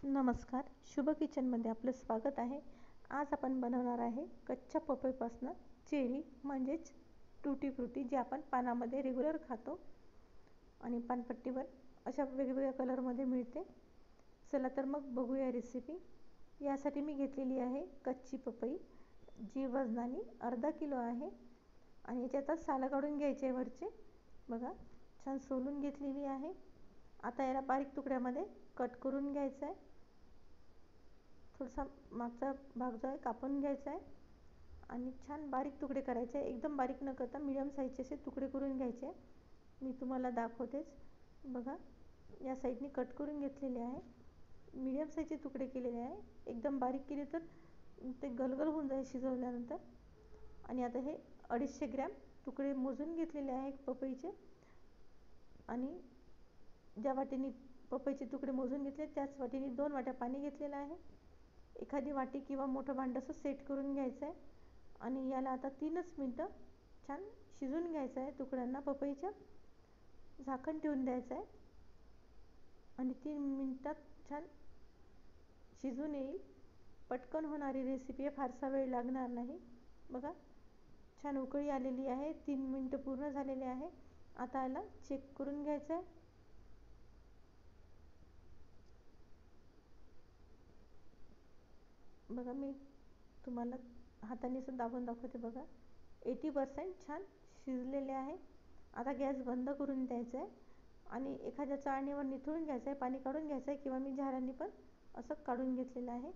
नमस्कार, शुभ किचनमध्ये आपलं स्वागत आहे. आज आपण बनवणार आहे कच्च्या पपईपासून चेरी म्हणजेच टूटी फ्रुटी, जी आपण पानामध्ये रेग्युलर खातो आणि पानपट्टीवर अशा वेगवेगळ्या कलरमध्ये मिळते. चला तर मग बघूया रेसिपी. यासाठी मी घेतलेली आहे कच्ची पपई, जी वजनाने अर्धा किलो आहे आणि याच्यात सालं काढून घ्यायचे वरचे. बघा, छान सोलून घेतलेली आहे. आता याला बारीक तुकड्यामध्ये कट करून घ्यायचं आहे. थोडासा मागचा भाग जो आहे कापून घ्यायचा आहे आणि छान बारीक तुकडे करायचे. एकदम बारीक न करता मीडियम साईजचे असे तुकडे करून घ्यायचे. मी तुम्हाला दाखवतेच. बघा, या साईडने कट करून घेतलेले आहे. मीडियम साईजचे तुकडे केलेले आहे. एकदम बारीक केले तर ते गलगल होऊन जाईल शिजवल्यानंतर. आणि आता हे 250 ग्रॅम तुकडे मोजून घेतलेले आहे पपईचे. आणि ज्या वाटीने पपईचे तुकडे मोजून घेतले त्याच वाटीने 2 वाट्या पाणी घेतलेलं आहे. एखादी वाटी किंवा मोठं भांडं असं सेट करून घ्यायचं आहे आणि याला आता 3च मिनटं छान शिजून घ्यायचं आहे. तुकड्यांना पपईच्या झाकण ठेवून द्यायचं आहे आणि 3 मिनटात छान शिजून येईल. पटकन होणारी रेसिपी आहे, फारसा वेळ लागणार नाही. बघा, छान उकळी आलेली आहे. 3 मिनटं पूर्ण झालेले आहे. आता याला चेक करून घ्यायचं आहे. बघा, मी तुम्हाला हाताने असं दाबून दाखवते. बघा, 80% छान शिजलेले आहे. आता गॅस बंद करून द्यायचा आहे आणि एखाद्या चाळणीवर निथळून घ्यायचं आहे, पाणी काढून घ्यायचं आहे किंवा मी झाऱ्याने पण असं काढून घेतलेलं आहे.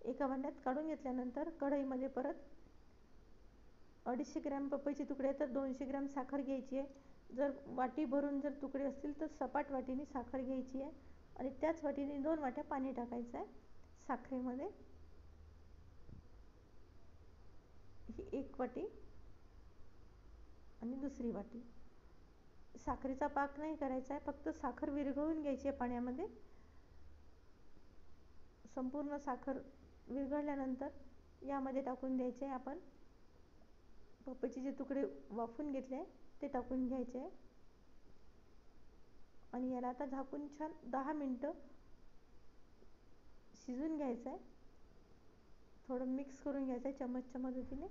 एका भांड्यात काढून घेतल्यानंतर कढईमध्ये परत 250 ग्रॅम पपईचे तुकडे तर 200 ग्रॅम साखर घ्यायची आहे. जर वाटी भरून जर तुकडे असतील तर सपाट वाटीने साखर घ्यायची आहे आणि त्याच वाटीने 2 वाट्या पाणी टाकायचं आहे साखरेमध्ये. ही एक वाटी आणि दुसरी वाटी. साखरेचा पाक नाही करायचा आहे, फक्त साखर विरघळून घ्यायची आहे पाण्यामध्ये. संपूर्ण साखर विरघळल्यानंतर यामध्ये टाकून द्यायचे आहे आपण पपईचे जे तुकडे वाफून घेतले आहे ते टाकून घ्यायचे आहे आणि याला आता झाकून छान 10 मिनटं शिजून घ्यायचं आहे. थोडं मिक्स करून घ्यायचं आहे चमचच्या मदतीने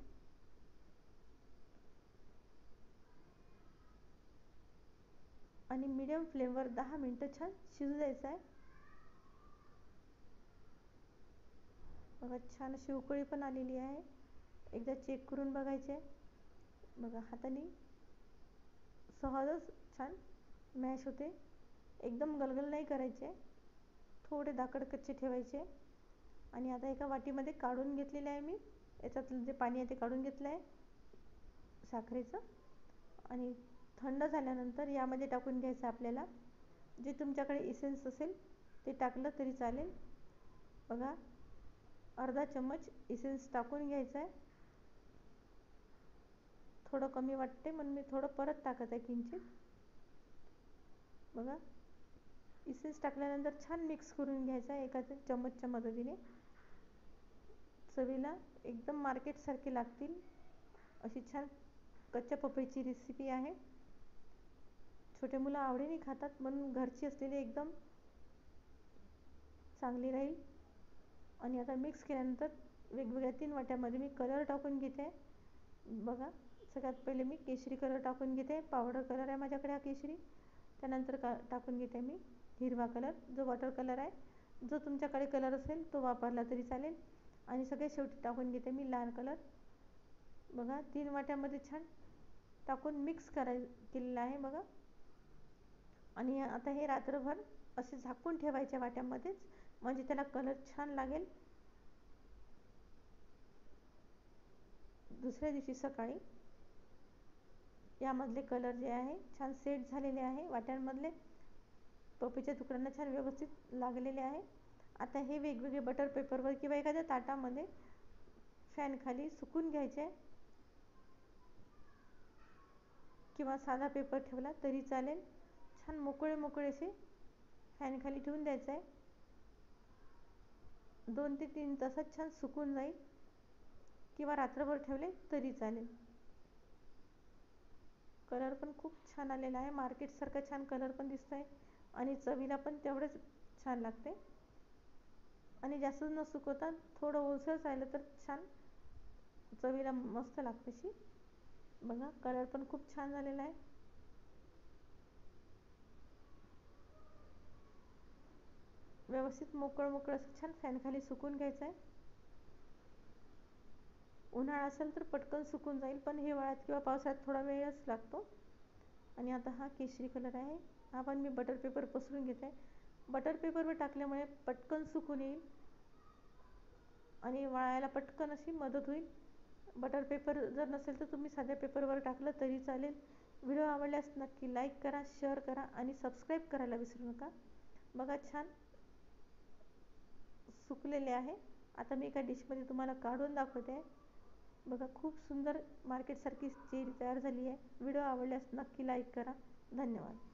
आणि मीडियम फ्लेमवर 10 मिनटं छान शिजू द्यायचं आहे. बघा, छान अशी उकळी पण आलेली आहे. एकदा चेक करून बघायचे. बघा, हाताने सहजच छान मॅश होते. एकदम गलगल नाही करायचे, थोडे दाखड कच्चे ठेवायचे. आणि आता एका वाटीमध्ये काढून घेतलेले आहे मी. याच्यातलं जे पाणी आहे ते काढून घेतलं आहे साखरेचं आणि थंड झाल्यानंतर यामध्ये टाकून घ्यायचं आपल्याला. जे तुमच्याकडे इसेन्स असेल ते टाकलं तरी चालेल. बघा, अर्धा चम्मच इसेन्स टाकून घ्यायचं आहे. थोडं कमी वाटते म्हणून मी थोडं परत टाकत आहे किंचित. बघा, इसेन्स टाकल्यानंतर छान मिक्स करून घ्यायचं आहे एका चम्मचच्या मदतीने. चवीला एकदम मार्केटसारखे लागतील अशी छान कच्च्या पपईची रेसिपी आहे. छोटे मुलं आवडीने खातात म्हणून घरची असलेली एकदम चांगली राहील. आणि आता मिक्स केल्यानंतर वेगवेगळ्या 3 वाट्यामध्ये मी कलर टाकून घेते. बघा, सगळ्यात पहिले मी केशरी कलर टाकून घेते. पावडर कलर आहे माझ्याकडे हा केशरी. त्यानंतर टाकून घेते मी हिरवा कलर, जो वॉटर कलर आहे. जो तुमच्याकडे कलर असेल तो वापरला तरी चालेल. आणि सगळ्यात शेवटी टाकून घेते मी लाल कलर. बघा, 3 वाट्यामध्ये छान टाकून मिक्स केलेलं आहे. बघा, आणि आता हे रात्रभर असे झाकून ठेवायच्या वाट्यामध्येच, म्हणजे त्याला कलर छान लागेल. दुसऱ्या दिवशी सकाळी यामधले कलर जे आहे छान सेट झालेले आहे. वाट्यांमधले पपईच्या तुकड्यांना छान व्यवस्थित लागलेले आहे. आता हे वेगवेगळे बटर पेपरवर किंवा एखाद्या ताटामध्ये फॅन खाली सुकून घ्यायचे किंवा साधा पेपर ठेवला तरी चालेल. छान मोकळे मोकळे असे फॅन खाली ठेवून द्यायचं आहे. 2 ते 3 तासात छान सुकून जाईल किंवा रात्रभर ठेवले तरी चालेल. कलर पण खूप छान आलेला आहे. मार्केटसारखा छान कलर पण दिसत आहे आणि चवीला पण तेवढंच छान लागते. आणि जास्त न सुकवता थोडं ओलसर राहिलं तर छान चवीला मस्त लागते अशी. बघा कलर पण खूप छान झालेला आहे. व्यवस्थित मोकळं असं छान फॅन खाली सुकून घ्यायचं आहे. उन्हाळा असेल तर पटकन सुकून जाईल, पण हिवाळ्यात किंवा पावसाळ्यात थोडा वेळच लागतो. आणि आता हा केशरी कलर आहे, हा पण मी बटर पेपर पसरून घेते. बटर पेपरवर टाकल्यामुळे पटकन सुकून येईल आणि वाळायला पटकन अशी मदत होईल. बटर पेपर जर नसेल तर तुम्ही साध्या पेपरवर टाकलं तरी चालेल. व्हिडिओ आवडल्यास नक्की लाईक करा, शेअर करा आणि सबस्क्राईब करायला विसरू नका. बघा छान सुकलेले आहे. आता मी एका डिशमध्ये तुम्हाला काढून दाखवते आहे. बघा खूप सुंदर मार्केटसारखी चेरी तयार झाली आहे. व्हिडिओ आवडल्यास नक्की लाईक करा. धन्यवाद.